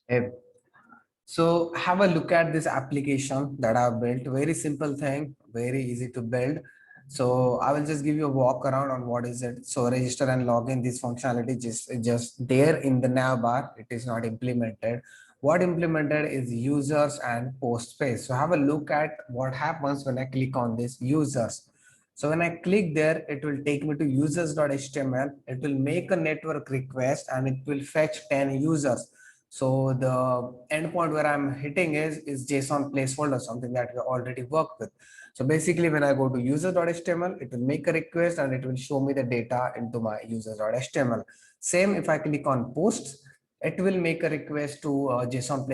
Hey, so have a look at this application that I've built. Very simple thing, very easy to build. So I will just give you a walk around on what is it. So register and log in. This functionality just there in the nav bar. It is not implemented. What implemented is users and post page. So have a look at what happens when I click on this users. So when I click there, it will take me to users.html. It will make a network request and it will fetch 10 users. So the endpoint where I'm hitting is JSON placeholder, something that we already worked with. So basically, when I go to user.html, it will make a request and it will show me the data into my users.html. Same if I click on posts, it will make a request to JSON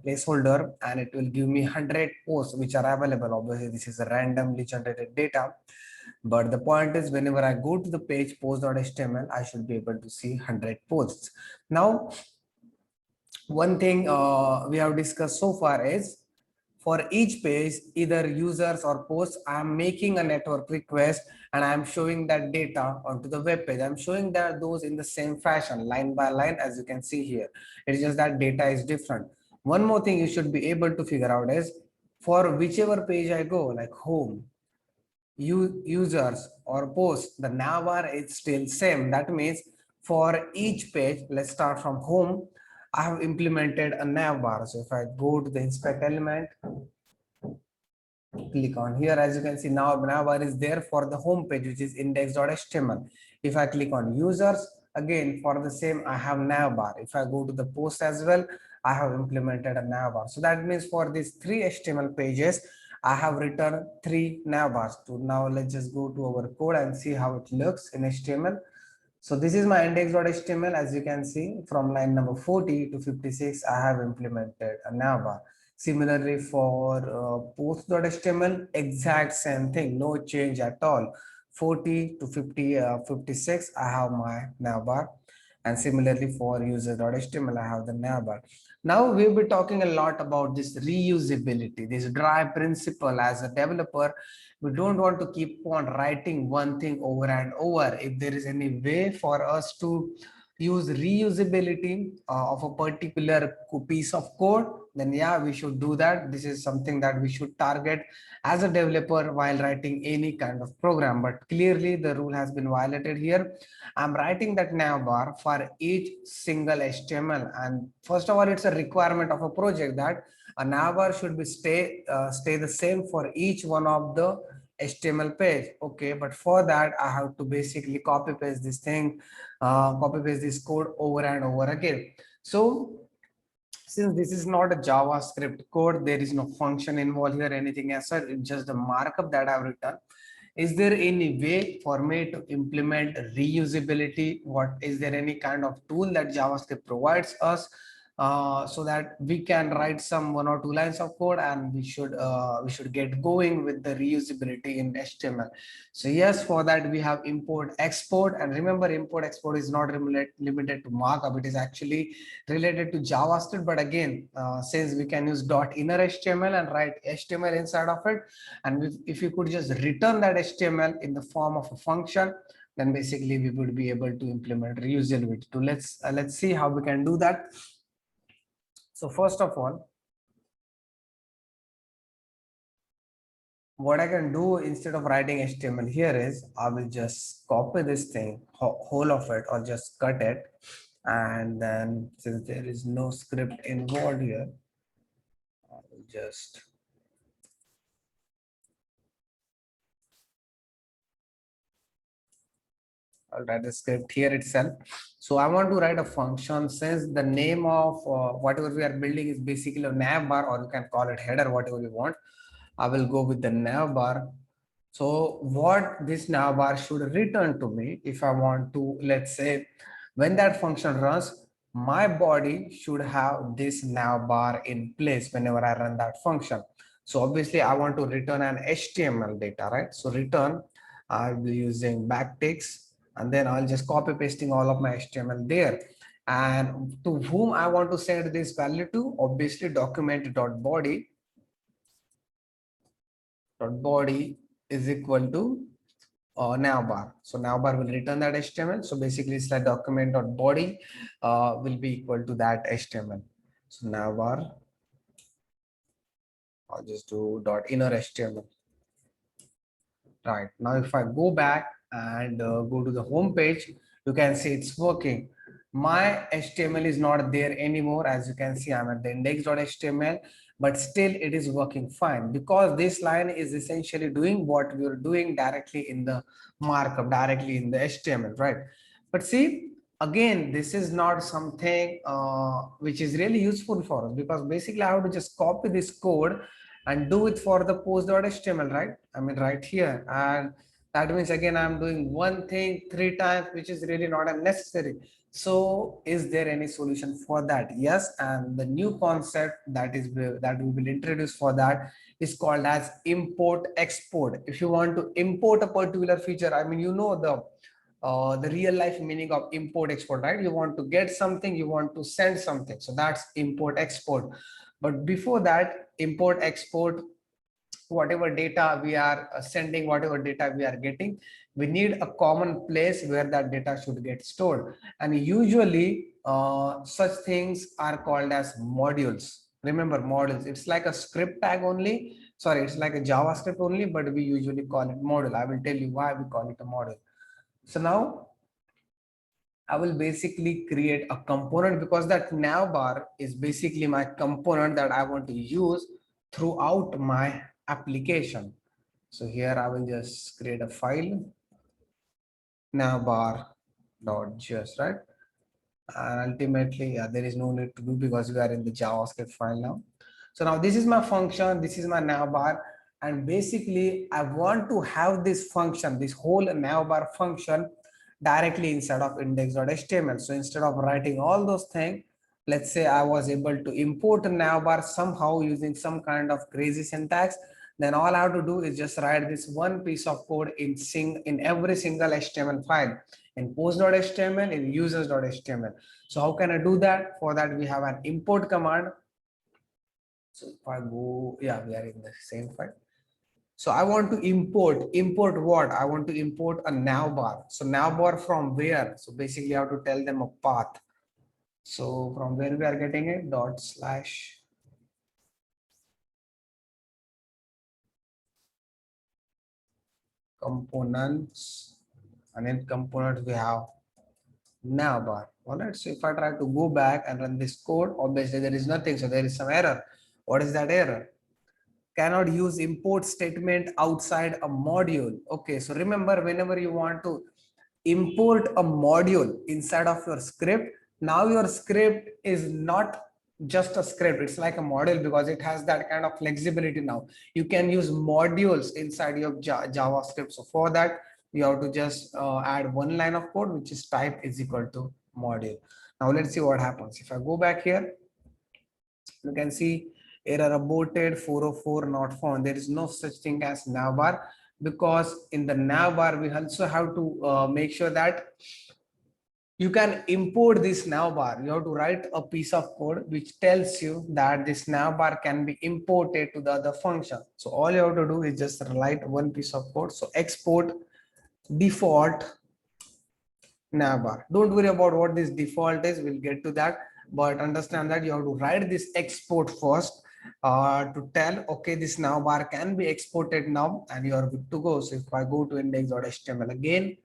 placeholder and it will give me 100 posts which are available. Obviously, this is a randomly generated data. But the point is, whenever I go to the page post.html, I should be able to see 100 posts. Now, one thing we have discussed so far is for each page, either users or posts, I'm making a network request and I'm showing that data onto the web page. I'm showing that those in the same fashion, line by line, as you can see here. It's just that data is different. One more thing you should be able to figure out is for whichever page I go, like home, users or posts, the nav bar is still same. That means for each page, let's start from home, I have implemented a nav bar. So if I go to the inspect element, click on here, as you can see now nav bar is there for the home page, which is index.html. If I click on users, again for the same I have nav bar. If I go to the post as well, I have implemented a nav bar. So that means for these three HTML pages, I have written three nav bars. So now let's just go to our code and see how it looks in HTML. So this is my index.html. As you can see, from line number 40 to 56, I have implemented a navbar. Similarly, for post.html, exact same thing, no change at all. 40 to 56, I have my navbar. And similarly for user.html, I have the navbar. Now we'll be talking a lot about this reusability, this dry principle. As a developer, we don't want to keep on writing one thing over and over. If there is any way for us to use reusability of a particular piece of code, then yeah, we should do that. This is something that we should target as a developer while writing any kind of program. But clearly the rule has been violated here. I'm writing that navbar for each single HTML, and first of all, it's a requirement of a project that a navbar should be stay the same for each one of the HTML page. Okay, but for that I have to basically copy paste this thing, copy paste this code over and over again. So since this is not a JavaScript code, there is no function involved here, anything as such. It's just the markup that I've written. Is there any way for me to implement reusability? What is there any kind of tool that JavaScript provides us so that we can write some 1 or 2 lines of code and we should get going with the reusability in HTML? So yes, for that we have import export, and remember import export is not limited to markup. It is actually related to JavaScript, but again, since we can use dot inner HTML and write HTML inside of it, and if you could just return that HTML in the form of a function, then basically we would be able to implement reusability. So let's see how we can do that. So first of all, what I can do instead of writing HTML here is I will just copy this thing, whole of it, or just cut it. And then since there is no script involved here, I will just I'll write the script here itself. So I want to write a function. Since the name of whatever we are building is basically a nav bar, or you can call it header, whatever you want. I will go with the nav bar. So what this nav bar should return to me, if I want to, let's say, when that function runs, my body should have this nav bar in place whenever I run that function. So obviously I want to return an HTML data, right? So return, I'll be using backticks, and then I'll just copy pasting all of my HTML there. And to whom I want to send this value to, obviously document.body is equal to navbar. So navbar will return that HTML. So basically it's like document.body will be equal to that HTML. So navbar, I'll just do dot inner HTML. Right now, if I go back and go to the home page, you can see it's working. My HTML is not there anymore. As you can see, I'm at the index.html, but still it is working fine because this line is essentially doing what we are doing directly in the markup, directly in the HTML, right? But see, again, this is not something which is really useful for us, because basically I have to just copy this code and do it for the post.html, right? I mean, right here. And that means again, I'm doing one thing 3 times, which is really not unnecessary. So is there any solution for that? Yes. And the new concept that we will introduce for that is called as import export. If you want to import a particular feature, I mean, you know the real life meaning of import export, right? You want to get something, you want to send something, so that's import export. But before that, import export, whatever data we are sending, whatever data we are getting, we need a common place where that data should get stored. And usually such things are called as modules. Remember, modules, it's like a script tag only, sorry, it's like a JavaScript only, but we usually call it module. I will tell you why we call it a module. So now I will basically create a component, because that navbar is basically my component that I want to use throughout my application. So here I will just create a file, navbar.js, right? And ultimately, there is no need to do because we are in the JavaScript file now. So now this is my function, this is my navbar, and basically I want to have this function, this whole navbar function directly inside of index.html. So instead of writing all those things, let's say I was able to import a navbar somehow using some kind of crazy syntax, then all I have to do is just write this one piece of code in every single HTML file, in post.html, in users.html. So how can I do that? For that, we have an import command. So if I go, yeah, we are in the same file. So I want to import what? I want to import a navbar. So navbar from where? So basically I have to tell them a path. So from where we are getting it, dot slash components, and in component we have navbar. All right. So if I try to go back and run this code, obviously there is nothing. So there is some error. What is that error? Cannot use import statement outside a module. Okay. So remember, whenever you want to import a module inside of your script, now your script is not just a script, it's like a module, because it has that kind of flexibility. Now you can use modules inside your JavaScript. So for that, you have to just add one line of code, which is type is equal to module. Now let's see what happens. If I go back here, you can see error aborted, 404 not found. There is no such thing as navbar, because in the navbar we also have to make sure that you can import this navbar. You have to write a piece of code which tells you that this navbar can be imported to the other function. So all you have to do is just write one piece of code. So export default navbar. Don't worry about what this default is, we'll get to that, but understand that you have to write this export first to tell, okay, this navbar can be exported now, and you are good to go. So if I go to index.html again,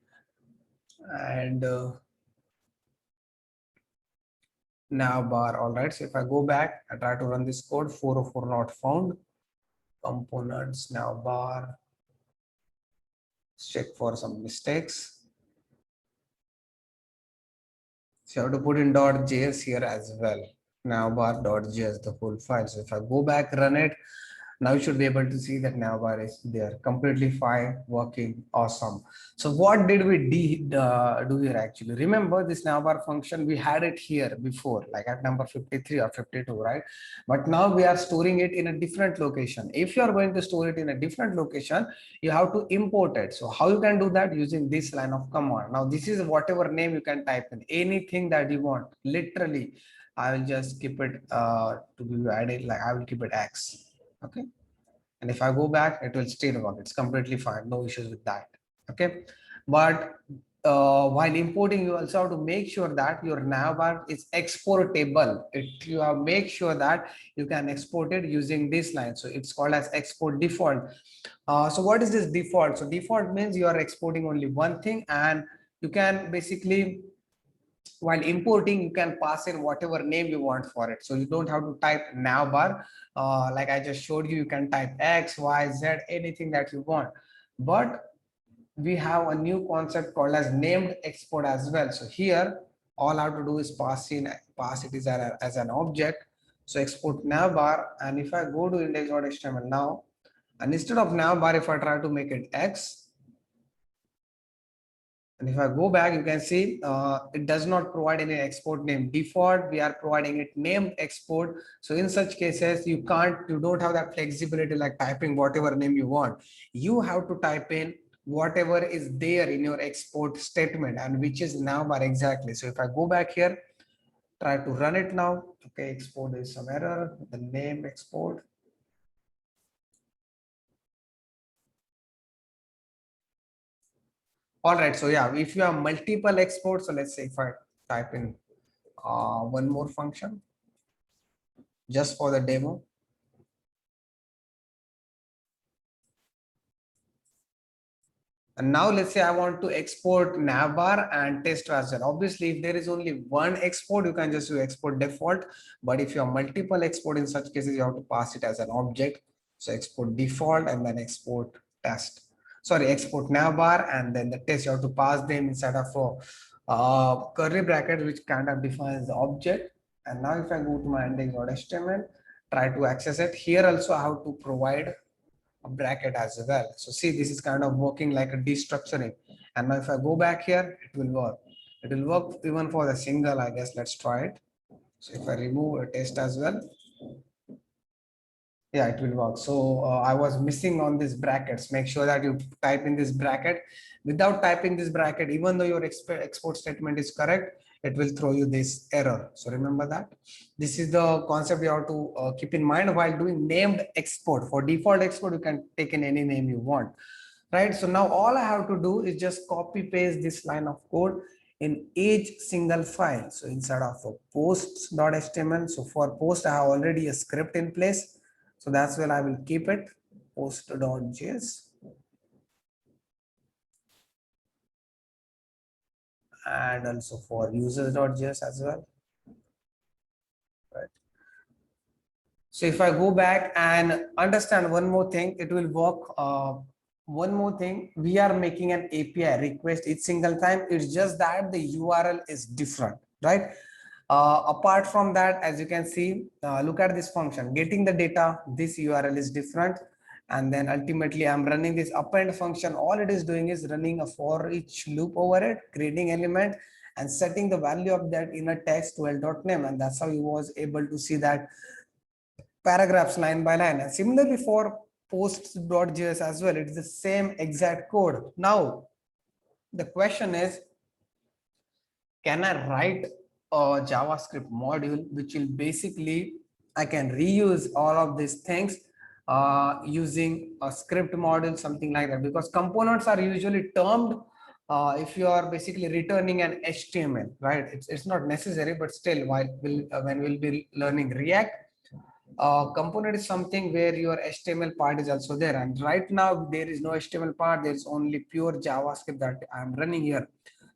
and navbar, all right. So if I go back, I try to run this code, 404 not found, components navbar, check for some mistakes. So you have to put in .js here as well, navbar.js, the whole file. So if I go back, run it, now you should be able to see that navbar is there, completely fine, working, awesome. So what did we do here actually? Remember this navbar function, we had it here before, like at number 53 or 52, right? But now we are storing it in a different location. If you are going to store it in a different location, you have to import it. So how you can do that? Using this line of command. Now this is whatever name you can type in, anything that you want, literally. I will just keep it to be added, like I will keep it X. Okay, and if I go back, it will still work. It's completely fine, no issues with that. Okay, but while importing, you also have to make sure that your navbar is exportable. You have make sure that you can export it using this line. So it's called as export default. So what is this default? So default means you are exporting only one thing, and you can basically, while importing, you can pass in whatever name you want for it. So you don't have to type navbar. Like I just showed you, you can type X, Y, Z, anything that you want. But we have a new concept called as named export as well. So here, all I have to do is pass it as an object. So export navbar, and if I go to index.html now, and instead of navbar, if I try to make it X, and if I go back, you can see it does not provide any export name. Default, we are providing it named export. So in such cases, you don't have that flexibility like typing whatever name you want. You have to type in whatever is there in your export statement, and which is navbar exactly. So if I go back here, try to run it now. Okay, export is some error, the name export. All right, so yeah, if you have multiple exports, so let's say if I type in one more function just for the demo. And now let's say I want to export navbar and test as well. Obviously, if there is only one export, you can just do export default. But if you have multiple export, in such cases, you have to pass it as an object. So export default and then export test. Sorry, export navbar and then the test. You have to pass them inside of a curly bracket, which kind of defines the object. And now if I go to my index.html, try to access it. Here also I have to provide a bracket as well. So see, this is kind of working like a destructuring. And now if I go back here, it will work. It will work even for the single, I guess. Let's try it. So if I remove a test as well, yeah, it will work. So I was missing on these brackets. Make sure that you type in this bracket. Without typing this bracket, even though your export statement is correct, it will throw you this error. So remember that. This is the concept you have to keep in mind while doing named export. For default export, you can take in any name you want, right? So now all I have to do is just copy paste this line of code in each single file. So inside of a posts.html. So for post, I have already a script in place. So that's where I will keep it, post.js. And also for users.js as well. Right. So if I go back and understand one more thing, it will work. One more thing, we are making an API request each single time. It's just that the URL is different, right? Apart from that, as you can see, look at this function, getting the data, this URL is different. And then ultimately I'm running this append function. All it is doing is running a for each loop over it, creating element and setting the value of that in a text to l.name. And that's how you was able to see that paragraphs line by line. And similarly for posts.js as well, it's the same exact code. Now, the question is, can I write a JavaScript module which will basically, I can reuse all of these things using a script module, something like that, because components are usually termed if you are basically returning an HTML, right? It's not necessary, but still, when we'll be learning React, component is something where your HTML part is also there. And right now there is no HTML part. There is only pure JavaScript that I'm running here.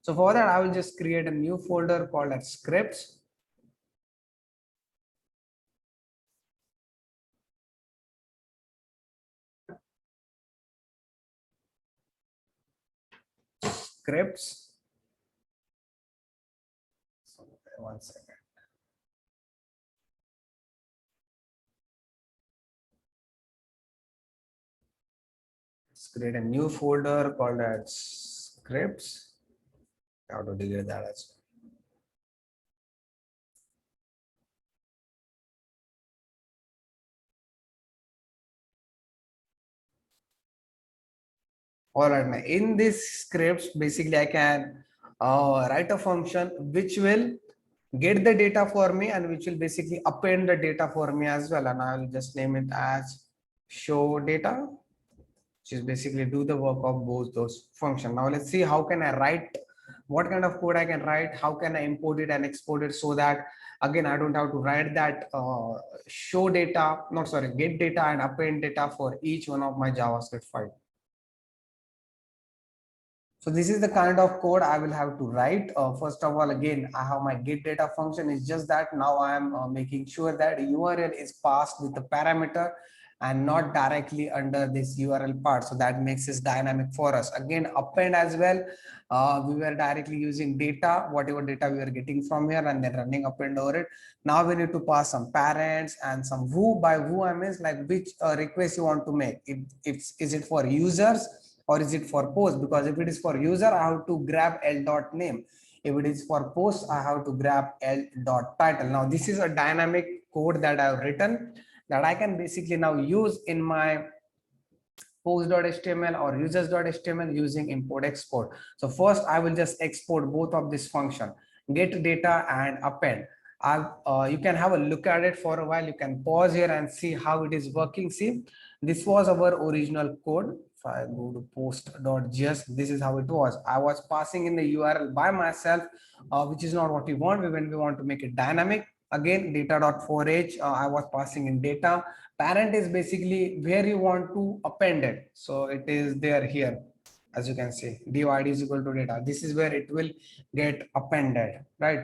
So for that, I will just create a new folder called as scripts. Scripts. One second. Let's create a new folder called as scripts. How to delete that as well. All right, now in this scripts, basically I can write a function which will get the data for me and which will basically append the data for me as well. And I'll just name it as show data, which is basically do the work of both those functions. Now let's see how can I write what kind of code I can write, how can I import it and export it, so that again I don't have to write that show data, not sorry, get data and append data for each one of my JavaScript file. So this is the kind of code I will have to write. First of all, again, I have my get data function. It's just that now I am making sure that URL is passed with the parameter and not directly under this URL part. So that makes this dynamic for us. Again, append as well. We were directly using data, whatever data we are getting from here, and then running append over it. Now we need to pass some parents and some who. By who I mean like which request you want to make. Is it for users or is it for post? Because if it is for user, I have to grab l.name. If it is for post, I have to grab l.title. Now this is a dynamic code that I have written that I can basically now use in my post.html or users.html using import export. So first I will just export both of this function, get data and append. You can have a look at it for a while. You can pause here and see how it is working. See, this was our original code. If I go to post.js, this is how it was. I was passing in the URL by myself, which is not what we want. When we want to make it dynamic, again data.4h, I was passing in data. Parent is basically where you want to append it. So it is there here, as you can see, div is equal to data. This is where it will get appended, right?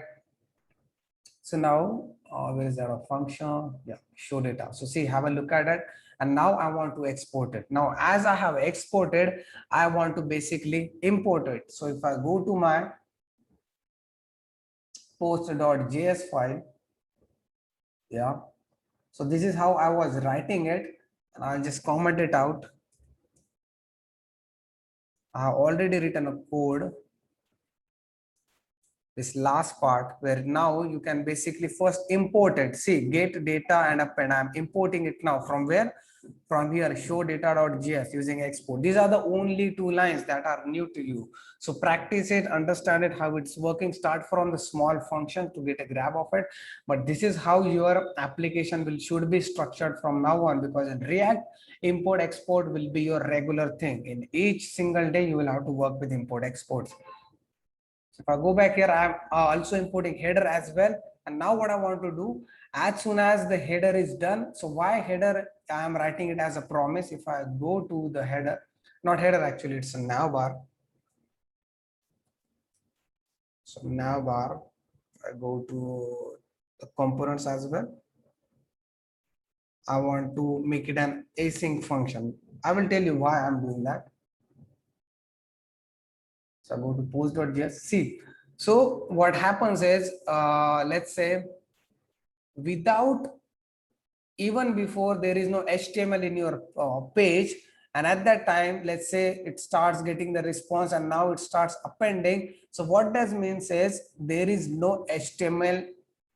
So now where is that a function? Yeah, show data. So see, have a look at it. And now I want to export it. Now, as I have exported, I want to basically import it. So if I go to my post.js file, yeah. So this is how I was writing it, and I'll just comment it out. I have already written a code, this last part, where now you can basically first import it. See, get data and append. I'm importing it now from where? From here, show data.js using export. These are the only two lines that are new to you. So practice it, understand it, how it's working. Start from the small function to get a grab of it. But this is how your application should be structured from now on, because in React, import export will be your regular thing. In each single day, you will have to work with import exports. So if I go back here, I'm also importing header as well. And now what I want to do, as soon as the header is done, so why header? I am writing it as a promise. If I go to the header, not header, actually it's a navbar. So navbar, I go to the components as well. I want to make it an async function. I will tell you why I'm doing that. So I go to post.js. See, so what happens is, let's say, without, even before there is no HTML in your page, and at that time, let's say it starts getting the response and now it starts appending. So what does means is there is no HTML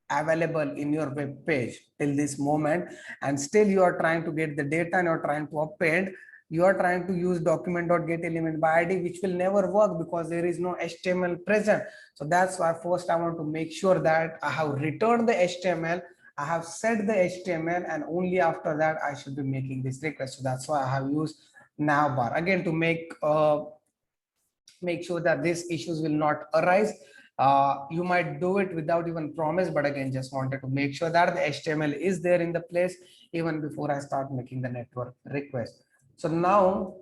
available in your web page till this moment, and still you are trying to get the data and you're trying to append. You are trying to use document.getElementById, which will never work because there is no HTML present. So that's why first I want to make sure that I have returned the HTML, I have set the HTML, and only after that I should be making this request. So that's why I have used navbar again to make sure that these issues will not arise. You might do it without even promise, but again, just wanted to make sure that the HTML is there in the place even before I start making the network request. So now,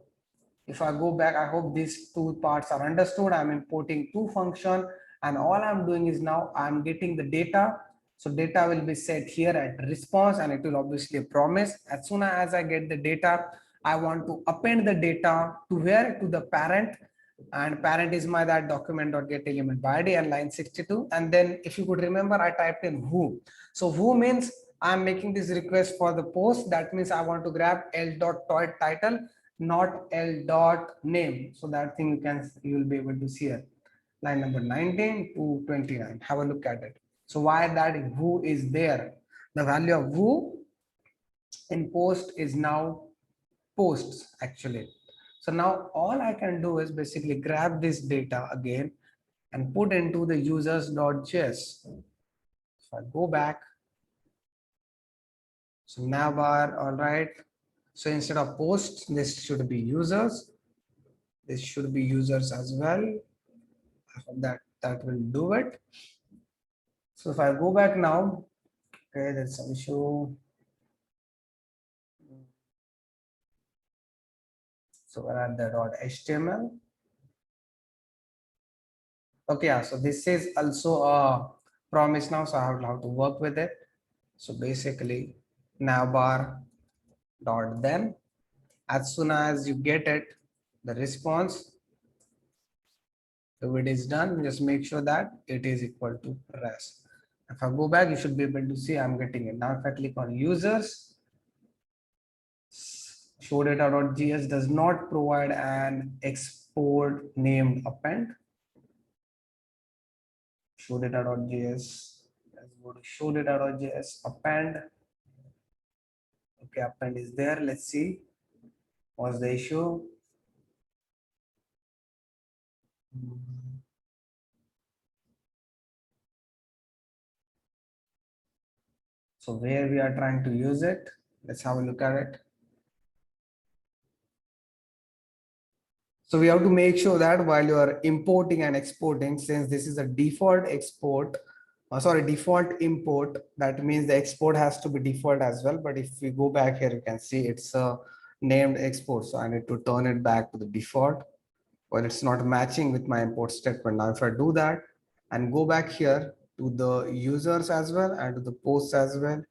if I go back, I hope these two parts are understood. I'm importing two functions, and all I'm doing is now I'm getting the data. So data will be set here at response, and it will obviously promise. As soon as I get the data, I want to append the data to where? To the parent, and parent is my that document.getElementById and line 62. And then if you could remember, I typed in who. So who means I'm making this request for the post. That means I want to grab l.title, not l.name. So that thing you will be able to see it. Line number 19 to 29. Have a look at it. So why that who is there? The value of who in post is now posts actually. So now all I can do is basically grab this data again and put into the users.js. So I go back. So navbar, all right. So instead of posts, this should be users. This should be users as well. I hope that will do it. So if I go back now, okay, there's some issue. So we're at the .html. Okay, yeah, so this is also a promise now, so I have to work with it. So basically navbar dot then, as soon as you get it, the response, if it is done, just make sure that it is equal to res. If I go back, you should be able to see I'm getting it. Now if I click on users, show data.js does not provide an export named append. Show data.js, let's go to show data.js append. Okay, append is there. Let's see what's the issue. So where we are trying to use it, let's have a look at it. So we have to make sure that while you are importing and exporting, since this is a default export, default import, that means the export has to be default as well. But if we go back here, you can see it's a named export. So I need to turn it back to the default. Well, it's not matching with my import statement. Now, if I do that and go back here to the users as well and to the posts as well,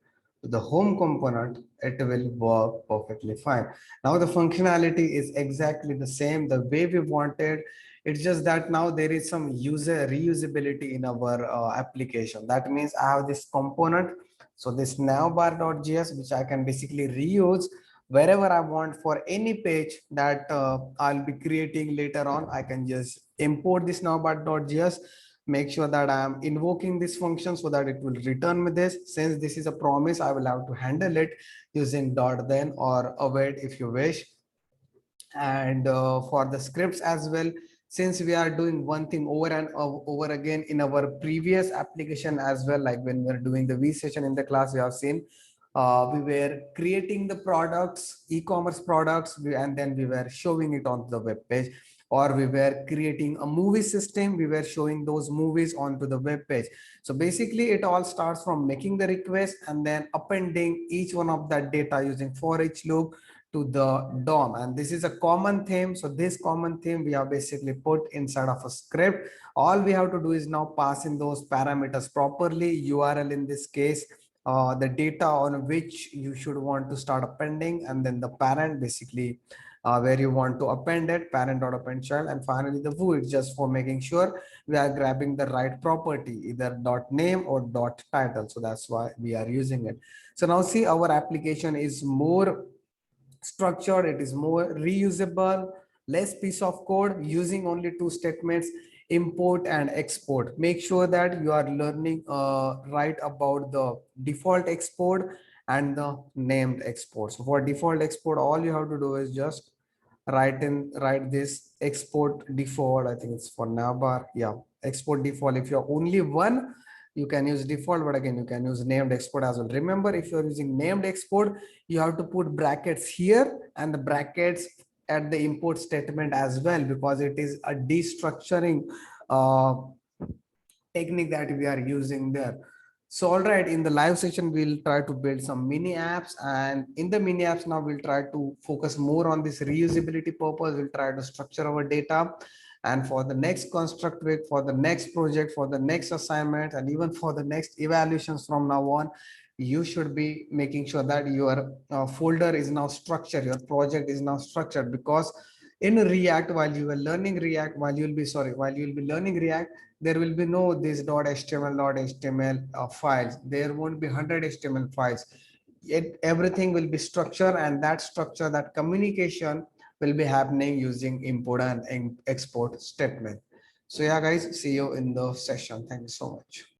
to the home component, it will work perfectly fine. Now the functionality is exactly the same, the way we wanted. It's just that now there is some user reusability in our application. That means I have this component. So this navbar.js, which I can basically reuse wherever I want for any page that I'll be creating later on. I can just import this navbar.js, make sure that I am invoking this function so that it will return me this. Since this is a promise, I will have to handle it using .then or await if you wish. And for the scripts as well, since we are doing one thing over and over again in our previous application as well, like when we're doing the V session in the class, we have seen we were creating the products, e-commerce products, and then we were showing it on the web page, or we were creating a movie system, we were showing those movies onto the web page. So basically it all starts from making the request and then appending each one of that data using for each loop to the DOM. And this is a common theme. So this common theme we have basically put inside of a script. All we have to do is now pass in those parameters properly, URL in this case, the data on which you should want to start appending, and then the parent basically where you want to append it, parent.append child, and finally the void, just for making sure we are grabbing the right property, either .name or .title. So that's why we are using it. So now see, our application is more structured, it is more reusable, less piece of code, using only two statements, import and export. Make sure that you are learning right about the default export and the named export. So for default export, all you have to do is just write this export default. I think it's for navbar. Yeah, export default. If you're only one, you can use default, but again, you can use named export as well. Remember, if you're using named export, you have to put brackets here and the brackets at the import statement as well, because it is a destructuring uh, technique that we are using there. So all right, in the live session, we'll try to build some mini apps, and in the mini apps now we'll try to focus more on this reusability purpose. We'll try to structure our data, and for the next construct week, for the next project, for the next assignment, and even for the next evaluations from now on, you should be making sure that your folder is now structured, your project is now structured, because in React, while you are learning React, while you'll be learning React, there will be no this .html files. There won't be 100 HTML files. Everything will be structured, and that structure, that communication will be happening using import and export statement. So yeah, guys, see you in the session. Thank you so much.